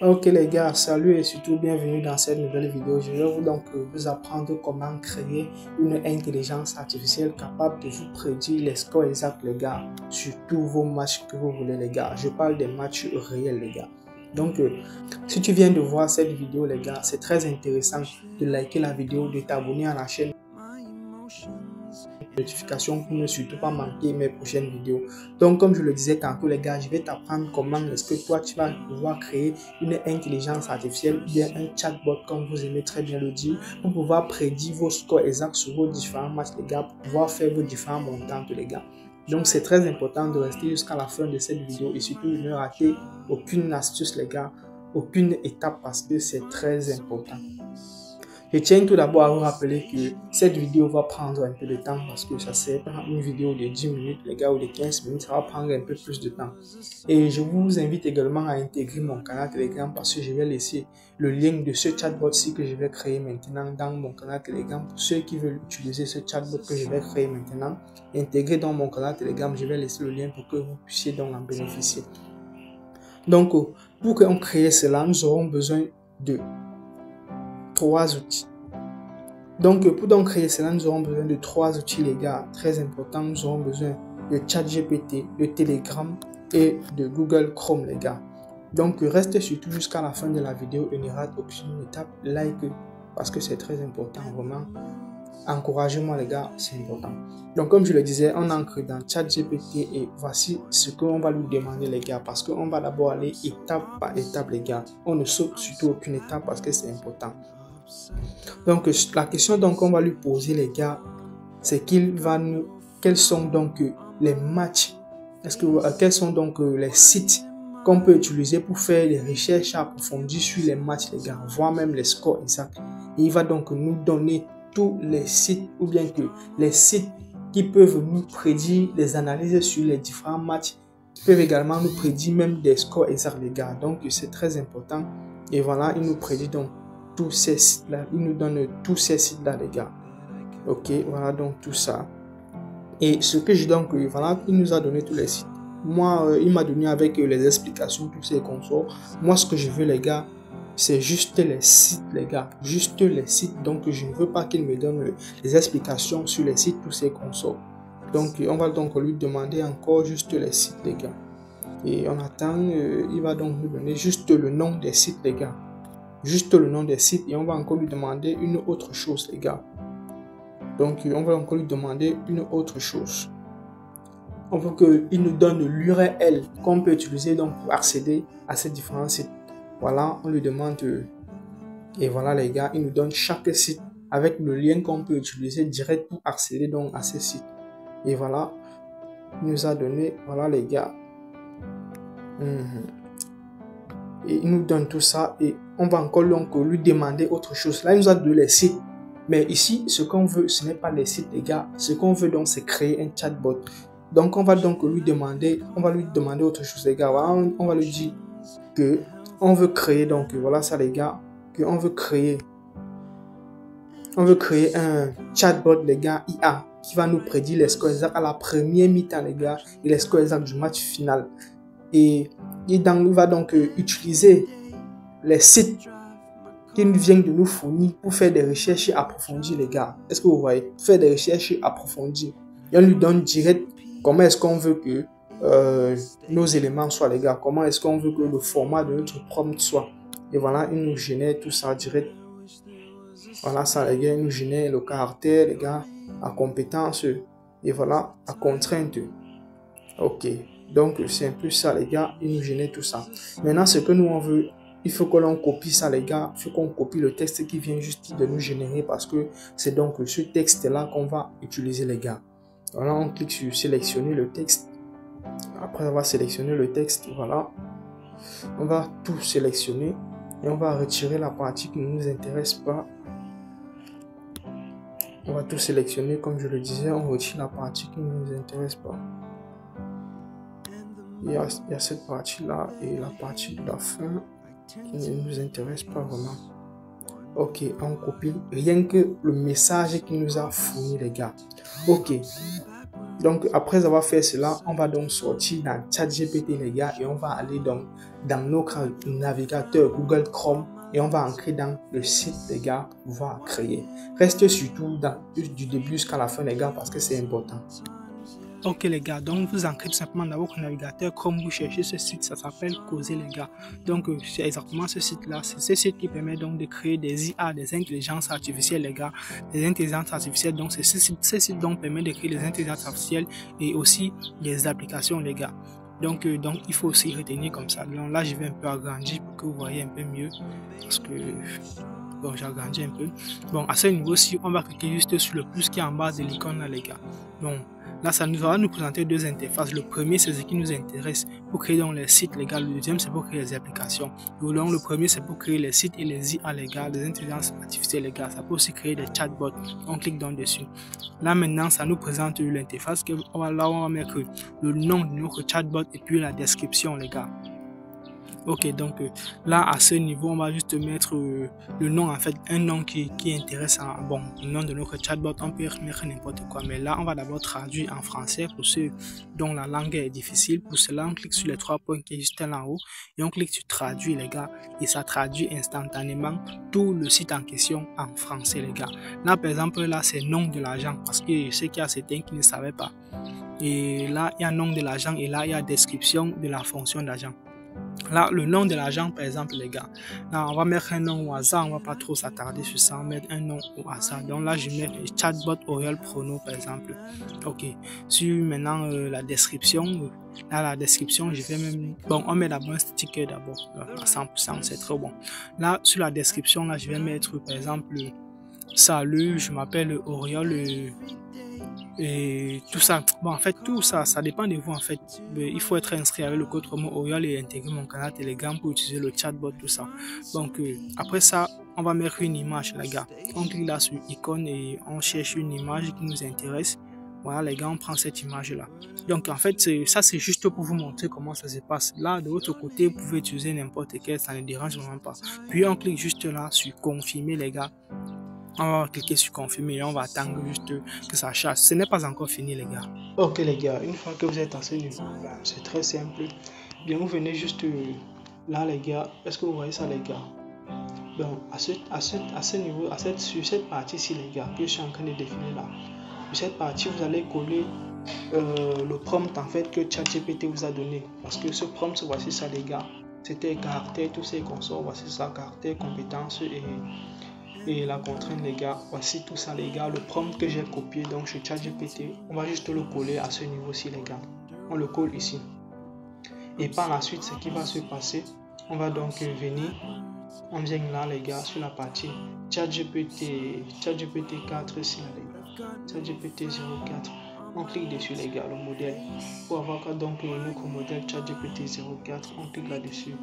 Ok les gars, salut et surtout bienvenue dans cette nouvelle vidéo. Je vais vous apprendre comment créer une intelligence artificielle capable de vous prédire les scores exacts les gars, sur tous vos matchs que vous voulez les gars. Je parle des matchs réels les gars. Si tu viens de voir cette vidéo les gars, c'est très intéressant de liker la vidéo, de t'abonner à la chaîne notification pour ne surtout pas manquer mes prochaines vidéos. Donc comme je le disais tantôt les gars, je vais t'apprendre comment est-ce que toi tu vas pouvoir créer une intelligence artificielle ou bien un chatbot comme vous aimez très bien le dire pour pouvoir prédire vos scores exacts sur vos différents matchs les gars, pour pouvoir faire vos différents montants les gars. Donc c'est très important de rester jusqu'à la fin de cette vidéo et surtout de ne rater aucune astuce les gars, aucune étape parce que c'est très important. Je tiens tout d'abord à vous rappeler que cette vidéo va prendre un peu de temps parce que ça c'est une vidéo de 10 minutes les gars ou de 15 minutes, ça va prendre un peu plus de temps. Et je vous invite également à intégrer mon canal Telegram parce que je vais laisser le lien de ce chatbot-ci que je vais créer maintenant dans mon canal Telegram. Pour ceux qui veulent utiliser ce chatbot que je vais créer maintenant, intégrer dans mon canal Telegram, je vais laisser le lien pour que vous puissiez donc en bénéficier. Donc, pour qu'on crée cela, nous aurons besoin de 3 outils. Donc, pour donc créer cela, nous aurons besoin de 3 outils, les gars, très importants. Nous aurons besoin de ChatGPT, de Telegram et de Google Chrome, les gars. Donc, restez surtout jusqu'à la fin de la vidéo et ne rate aucune étape. Like, parce que c'est très important, vraiment. Encouragez-moi, les gars, c'est important. Donc, comme je le disais, on entre dans ChatGPT et voici ce qu'on va lui demander, les gars, parce qu'on va d'abord aller étape par étape, les gars. On ne saute surtout aucune étape parce que c'est important. Donc, la question qu'on va lui poser, les gars, c'est quels sont donc les matchs, quels sont donc les sites qu'on peut utiliser pour faire des recherches approfondies sur les matchs, les gars, voire même les scores exacts. Et il va donc nous donner tous les sites ou bien que les sites qui peuvent nous prédire des analyses sur les différents matchs, qui peuvent également nous prédire même des scores exacts, les gars. Donc, c'est très important. Et voilà, il nous prédit donc tous ces sites-là, il nous donne tous ces sites-là, les gars. Ok, voilà donc tout ça. Et ce que je donc, voilà, il nous a donné tous les sites. Moi, il m'a donné avec les explications, tous ces consorts. Moi, ce que je veux, les gars, c'est juste les sites, les gars. Juste les sites. Donc, je ne veux pas qu'il me donne les explications sur les sites, tous ces consorts. Donc, on va donc lui demander encore juste les sites, les gars. Et on attend, il va donc nous donner juste le nom des sites, les gars. Juste le nom des sites et on va encore lui demander une autre chose, les gars. Donc, on va encore lui demander une autre chose. On veut qu'il nous donne l'URL qu'on peut utiliser donc pour accéder à ces différents sites. Voilà, on lui demande et voilà les gars, il nous donne chaque site avec le lien qu'on peut utiliser direct pour accéder donc à ces sites. Et voilà, il nous a donné, voilà les gars. Et il nous donne tout ça et on va encore donc lui demander autre chose. Là, il nous a donné les sites. Mais ici, ce qu'on veut, ce n'est pas les sites, les gars. Ce qu'on veut donc, c'est créer un chatbot. Donc, on va donc lui demander, autre chose, les gars. Voilà, on va lui dire que on veut créer, donc voilà ça, les gars, on veut créer un chatbot, les gars, IA, qui va nous prédire les scores exacts à la première mi-temps, les gars, et les scores exacts du match final. Et il va donc utiliser les sites qu'il vient de nous fournir pour faire des recherches approfondies, les gars. Est-ce que vous voyez? Faire des recherches approfondies. Et on lui donne direct comment est-ce qu'on veut que nos éléments soient, les gars. Comment est-ce qu'on veut que le format de notre prompt soit. Et voilà, il nous génère tout ça direct. Voilà ça, les gars. Il nous génère le caractère, les gars, à compétence. Et voilà, à contrainte. Ok. Donc, c'est un peu ça, les gars. Il nous génère tout ça. Maintenant, ce que nous, on veut, il faut que l'on copie ça, les gars. Il faut qu'on copie le texte qui vient juste de nous générer parce que c'est donc ce texte-là qu'on va utiliser, les gars. Voilà, on clique sur sélectionner le texte. Après avoir sélectionné le texte, voilà. On va tout sélectionner et on va retirer la partie qui ne nous intéresse pas. On va tout sélectionner, comme je le disais, on retire la partie qui ne nous intéresse pas. Il y a cette partie-là et la partie de la fin qui ne nous intéresse pas vraiment. Ok, on copie rien que le message qu'il nous a fourni, les gars. Ok, Donc, après avoir fait cela, on va donc sortir dans ChatGPT, les gars, et on va aller donc dans notre navigateur Google Chrome et on va entrer dans le site, les gars, pour pouvoir créer. Restez surtout du début jusqu'à la fin, les gars, parce que c'est important. Ok les gars, donc vous entrez tout simplement dans votre navigateur Chrome, vous cherchez ce site, ça s'appelle Causer les gars. Donc c'est exactement ce site là, c'est ce site qui permet donc de créer des IA, des intelligences artificielles les gars, des intelligences artificielles. Donc c'est ce site donc permet de créer des intelligences artificielles et aussi des applications les gars. Donc il faut aussi retenir comme ça. Donc là je vais un peu agrandir pour que vous voyez un peu mieux parce que bon j'ai agrandi un peu. Bon à ce niveau-ci on va cliquer juste sur le plus qui est en bas de l'icône là les gars. Donc là, ça va nous présenter deux interfaces. Le premier, c'est ce qui nous intéresse pour créer donc les sites, les gars. Le deuxième, c'est pour créer les applications. Donc, le premier, c'est pour créer les sites et les IA, les gars, les intelligences artificielles, les gars. Ça peut aussi créer des chatbots. On clique donc dessus. Là, maintenant, ça nous présente l'interface. Là, on va mettre le nom de notre chatbot et puis la description, les gars. Ok, donc là à ce niveau on va juste mettre le nom, en fait un nom qui intéresse bon, le nom de notre chatbot. On peut mettre n'importe quoi, mais là on va d'abord traduire en français pour ceux dont la langue est difficile. Pour cela on clique sur les trois points qui est juste là en haut et on clique sur traduire les gars, et ça traduit instantanément tout le site en question en français les gars. Là par exemple là c'est nom de l'agent, parce que je sais qu'il y a certains qui ne savaient pas, et là il y a nom de l'agent et là il y a description de la fonction d'agent. Là, le nom de l'agent, par exemple, les gars. Là, on va mettre un nom au hasard. On va pas trop s'attarder sur ça. On va mettre un nom au hasard. Donc là, je mets chatbot Oriol Prono, par exemple. Ok. Sur maintenant la description. Là, la description, je vais même... Bon, on met d'abord un sticker d'abord. À 100%, c'est trop bon. Là, sur la description, là, je vais mettre, par exemple, salut, je m'appelle Oriol... et tout ça. Bon, en fait, tout ça, ça dépend de vous, en fait. Il faut être inscrit avec le code promo Oriol et intégrer mon canal Telegram pour utiliser le chatbot, tout ça. Donc, après ça, on va mettre une image, les gars. On clique là sur icône et on cherche une image qui nous intéresse. Voilà, les gars, on prend cette image-là. Donc, en fait, ça, c'est juste pour vous montrer comment ça se passe. Là, de l'autre côté, vous pouvez utiliser n'importe quel, ça ne dérange vraiment pas. Puis, on clique juste là sur confirmer, les gars. On va cliquer sur confirmer et on va attendre juste que ça charge. Ce n'est pas encore fini les gars. Ok les gars, une fois que vous êtes à ce niveau, c'est très simple. Bien, vous venez juste là les gars. Est-ce que vous voyez ça les gars? Donc à ce niveau, sur cette partie-ci les gars, que je suis en train de définir là. Sur cette partie, vous allez coller le prompt en fait que ChatGPT vous a donné. Parce que ce prompt, voici ça les gars. C'était caractère, tous ces consorts, voici ça, caractère, compétences et la contrainte les gars. Voici tout ça les gars, le prompt que j'ai copié donc chez ChatGPT. On va juste le coller à ce niveau-ci les gars. On le colle ici. Et par la suite, ce qui va se passer, on va donc venir, on vient là les gars sur la partie ChatGPT 4 ici là, les gars. ChatGPT 04. On clique dessus les gars, le modèle. Pour avoir donc notre modèle ChatGPT 04, on clique là-dessus.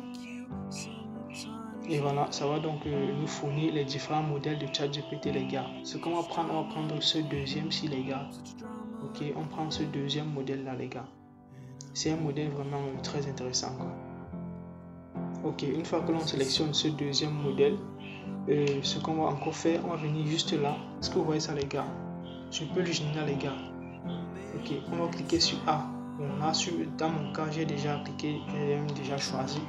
Et voilà, ça va donc nous fournir les différents modèles de ChatGPT les gars. Ce qu'on va prendre ce deuxième-ci les gars. Ok, on prend ce deuxième modèle là les gars. C'est un modèle vraiment très intéressant quoi. Ok, une fois que l'on sélectionne ce deuxième modèle, ce qu'on va encore faire, on va venir juste là. Est-ce que vous voyez ça les gars? Je peux le générer les gars. Ok, on va cliquer sur A. Bon, là, dans mon cas, j'ai déjà cliqué, j'ai déjà choisi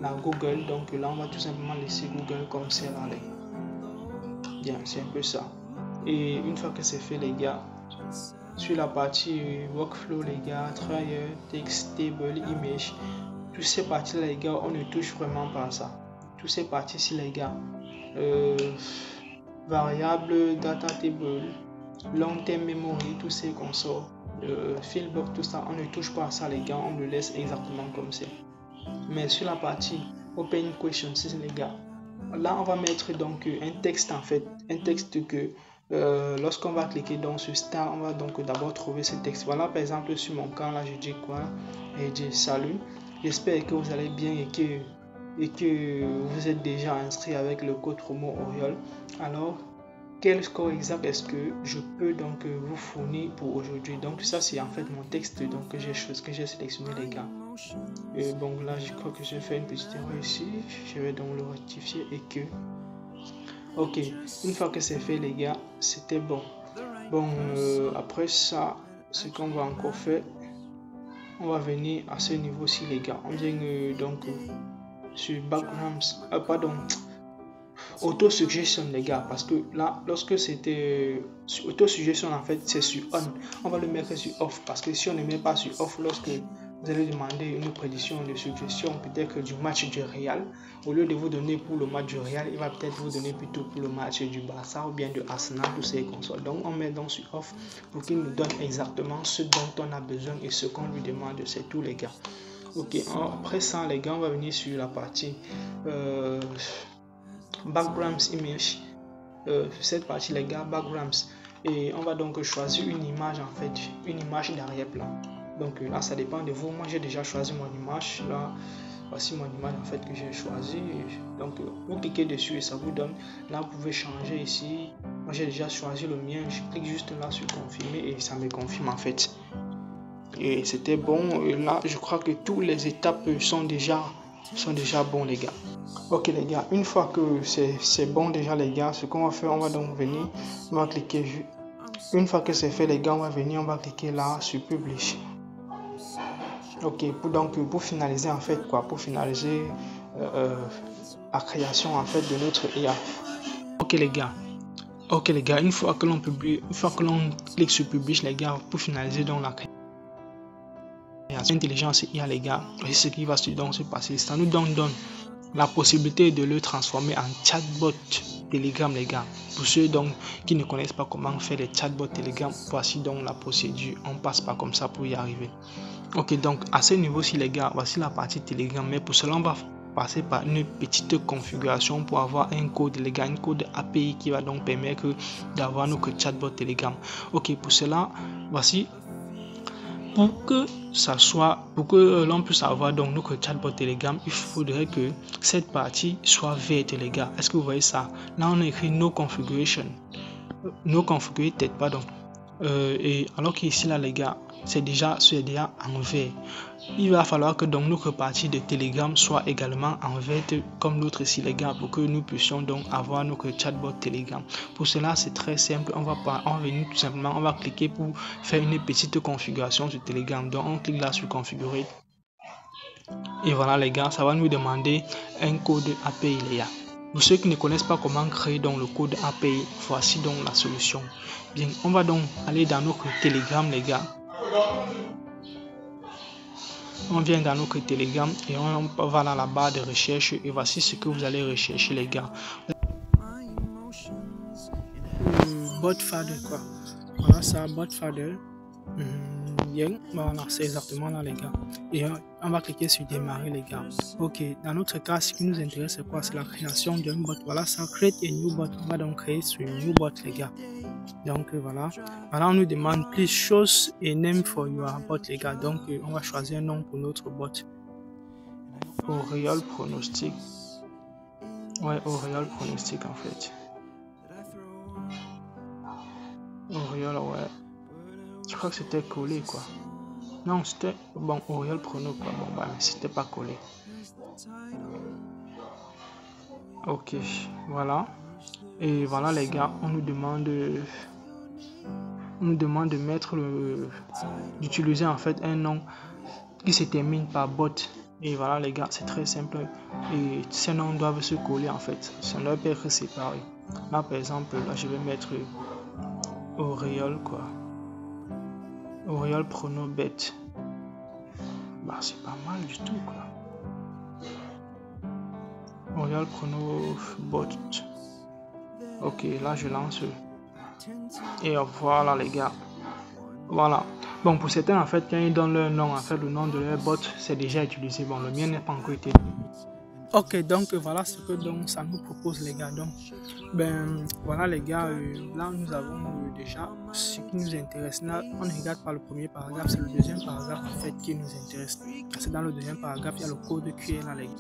la Google. Donc là, on va tout simplement laisser Google comme c'est là. Bien, c'est un peu ça. Et une fois que c'est fait, les gars, sur la partie workflow, les gars, trailer, text, table, image, toutes ces parties-là, les gars, on ne touche vraiment pas à ça. Toutes ces parties-ci, les gars, variable, data table, long term memory, tous ces consorts. Fieldbox, tout ça, on ne touche pas à ça les gars, on le laisse exactement comme c'est. Mais sur la partie open question, c'est les gars, là on va mettre donc un texte en fait, un texte que lorsqu'on va cliquer donc sur Star, on va donc d'abord trouver ce texte. Voilà par exemple sur mon cas là, je dis quoi? Et je dis salut, j'espère que vous allez bien et que vous êtes déjà inscrit avec le code promo Oriol. Alors quel score exact est-ce que je peux donc vous fournir pour aujourd'hui? Donc ça c'est en fait mon texte donc que j'ai sélectionné les gars. Et donc là je crois que j'ai fait une petite erreur ici. Je vais donc le rectifier et que ok, une fois que c'est fait les gars, c'était bon. Bon après ça, ce qu'on va encore faire, on va venir à ce niveau-ci, les gars. On vient donc sur backgrounds, pardon, auto-suggestion, les gars, parce que là, lorsque c'était auto-suggestion, en fait, c'est sur on. On va le mettre sur off, parce que si on ne met pas sur off, lorsque vous allez demander une prédiction de suggestion, peut-être du match du Real, au lieu de vous donner pour le match du Real, il va peut-être vous donner plutôt pour le match du Barça ou bien de Arsenal, tous ces consoles. Donc, on met donc sur off pour qu'il nous donne exactement ce dont on a besoin et ce qu'on lui demande, c'est tout, les gars. Ok, après ça, les gars, on va venir sur la partie backgrounds image. Cette partie, les gars, backgrounds. Et on va donc choisir une image, en fait, une image d'arrière-plan. Donc là, ça dépend de vous. Moi, j'ai déjà choisi mon image. Là, voici mon image, en fait, que j'ai choisi. Donc, vous cliquez dessus et ça vous donne. Là, vous pouvez changer ici. Moi, j'ai déjà choisi le mien. Je clique juste là sur confirmer et ça me confirme, en fait. Et c'était bon. Et là, je crois que toutes les étapes sont déjà bons, les gars. Ok, les gars, une fois que c'est bon déjà, les gars, ce qu'on va faire, on va donc venir, on va cliquer. Une fois que c'est fait, les gars, on va venir, on va cliquer là sur publish. Ok, pour finaliser, en fait, quoi, pour finaliser la création, en fait, de notre IA. Ok, les gars, une fois que l'on publie, une fois que l'on clique sur publish, les gars, pour finaliser donc la création. Intelligence IA, les gars, voici ce qui va donc se passer. Ça nous donne la possibilité de le transformer en chatbot Telegram, les gars. Pour ceux donc qui ne connaissent pas comment faire les chatbots Telegram, voici donc la procédure. On passe pas comme ça pour y arriver. Ok, donc à ce niveau-ci, les gars, voici la partie Telegram. Mais pour cela, on va passer par une petite configuration pour avoir un code, les gars, un code API qui va donc permettre d'avoir notre chatbot Telegram. Ok, pour cela, voici. Pour que l'on puisse avoir donc notre chatbot Telegram, il faudrait que cette partie soit verte, les gars. Est-ce que vous voyez ça? Là, on a écrit no configuration, no configured, pardon. Et alors qu'ici, là, les gars, c'est déjà en vert. Il va falloir que donc notre partie de Telegram soit également en vert comme l'autre ici, les gars, pour que nous puissions donc avoir notre chatbot Telegram. Pour cela, c'est très simple. On va venir tout simplement, on va cliquer pour faire une petite configuration sur Telegram. Donc on clique là sur configurer. Et voilà, les gars, ça va nous demander un code API, les gars. Pour ceux qui ne connaissent pas comment créer donc le code API, voici donc la solution. Bien, on va donc aller dans notre Telegram, les gars. On vient dans notre Telegram et on va dans la barre de recherche et voici ce que vous allez rechercher, les gars. Botfather, quoi. Voilà ça, Botfather. Bien, voilà, c'est exactement là, les gars. Et on va cliquer sur démarrer, les gars. Ok, dans notre cas, ce qui nous intéresse, c'est quoi? C'est la création d'un bot. Voilà ça, create a new bot. On va donc créer sur new bot, les gars. Donc voilà, on nous demande please choose a name for your bot, les gars. Donc on va choisir un nom pour notre bot. Auréole pronostic. Ouais, Auréole pronostic, en fait. Auréole, ouais. Je crois que c'était collé, quoi. Non, c'était bon, Auréole prono, quoi. Bon, bah, mais c'était pas collé. Ok, voilà. Et voilà, les gars, on nous demande de mettre d'utiliser en fait un nom qui se termine par bot. Et voilà, les gars, c'est très simple. Et ces noms doivent se coller, en fait. Ça ne doit pas être séparé. Là, par exemple, là, je vais mettre Auréole, quoi. Auréole prono bet. Bah, c'est pas mal du tout, quoi. Auréole prono bot. Ok, là, je lance. Et voilà, les gars. Voilà. Bon, pour certains, en fait, quand ils donnent leur nom, en fait, le nom de leur bot, c'est déjà utilisé. Bon, le mien n'est pas encore été. Ok, donc voilà ce que donc ça nous propose, les gars. Donc, ben voilà, les gars, là nous avons déjà ce qui nous intéresse. Là, on ne regarde pas le premier paragraphe, c'est le deuxième paragraphe en fait qui nous intéresse. C'est dans le deuxième paragraphe, il y a le code qui est là, les gars.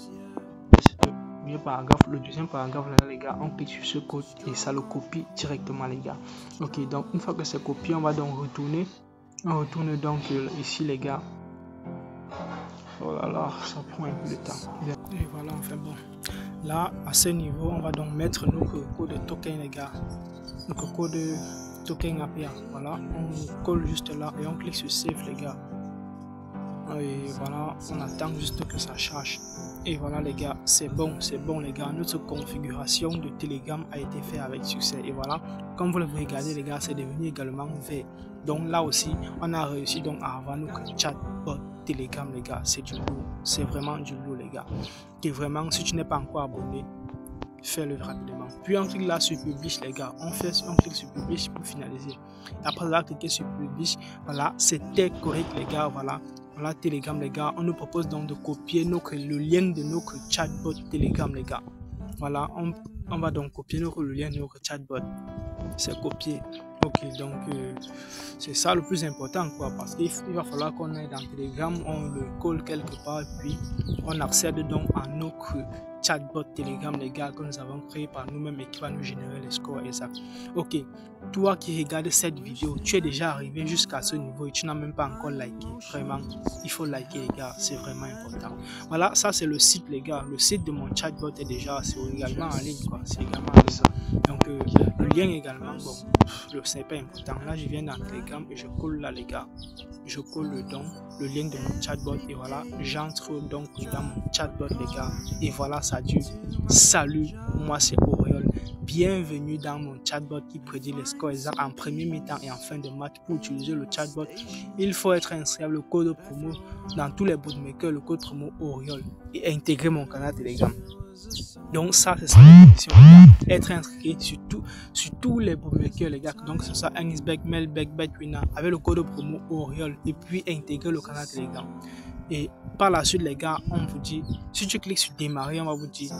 Le deuxième paragraphe, là, les gars, on clique sur ce code et ça le copie directement, les gars. Ok, donc une fois que c'est copié, on va donc retourner. On retourne donc ici, les gars. Oh là là, ça prend un peu de temps. Et voilà, enfin bon. Là, à ce niveau, on va donc mettre notre code token, les gars. Notre code token API. Voilà, on colle juste là et on clique sur Save les gars. Et voilà, on attend juste que ça charge. Et voilà les gars, c'est bon les gars. Notre configuration de Telegram a été faite avec succès. Et voilà, comme vous le regardez les gars, c'est devenu également vert. Donc là aussi, on a réussi donc à avoir notre chatbot Telegram les gars. C'est du lourd, c'est vraiment du lourd les gars. Et vraiment, si tu n'es pas encore abonné, fais-le rapidement. Puis on clique là sur Publish les gars. On clique sur Publish pour finaliser. Après avoir cliqué sur Publish, voilà, c'était correct les gars. Voilà Telegram les gars. On nous propose donc de copier le lien de notre chatbot Telegram les gars. Voilà, on va donc copier le lien de notre chatbot. C'est copié. Ok, donc c'est ça le plus important quoi, parce qu'il va falloir qu'on aille dans Telegram, on le colle quelque part, puis on accède donc à notre chatbot Telegram les gars que nous avons créé par nous-mêmes et qui va nous générer les scores exacts. Ok, toi qui regardes cette vidéo, tu es déjà arrivé jusqu'à ce niveau et tu n'as même pas encore liké. Vraiment, il faut liker les gars, c'est vraiment important. Voilà, ça c'est le site les gars. Le site de mon chatbot est déjà également en ligne quoi. C'est également en ligne. Donc le lien également, bon, c'est pas important. Là je viens dans Telegram et je colle là les gars. Je colle donc le lien de mon chatbot et voilà, j'entre donc dans mon chatbot les gars. Et voilà, ça dit salut, moi c'est Oriol. Bienvenue dans mon chatbot qui prédit les scores exacts en premier mi-temps et en fin de match. Pour utiliser le chatbot, il faut être inscrit avec le code promo dans tous les bootmakers, le code promo Oriol, et intégrer mon canal Telegram. Donc ça c'est ça la condition les gars. Être inscrit sur tous les bootmakers les gars. Donc c'est ça, Anisbeck, Melbeck, Betwina avec le code promo Oriol et puis intégrer le canal Telegram. Et par la suite les gars, on vous dit, si tu cliques sur démarrer, on va vous dire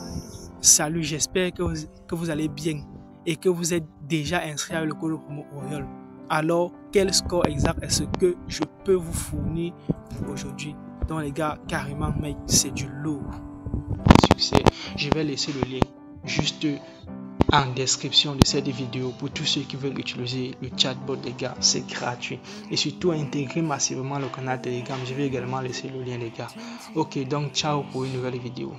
salut, j'espère que vous allez bien et que vous êtes déjà inscrit avec le code promo Oriol. Alors quel score exact est-ce que je peux vous fournir pour aujourd'hui? Donc les gars, carrément mec, c'est du lourd. Succès. Je vais laisser le lien juste en description de cette vidéo pour tous ceux qui veulent utiliser le chatbot les gars, c'est gratuit et surtout intégrer massivement le canal Telegram. Je vais également laisser le lien les gars. Ok, donc ciao pour une nouvelle vidéo.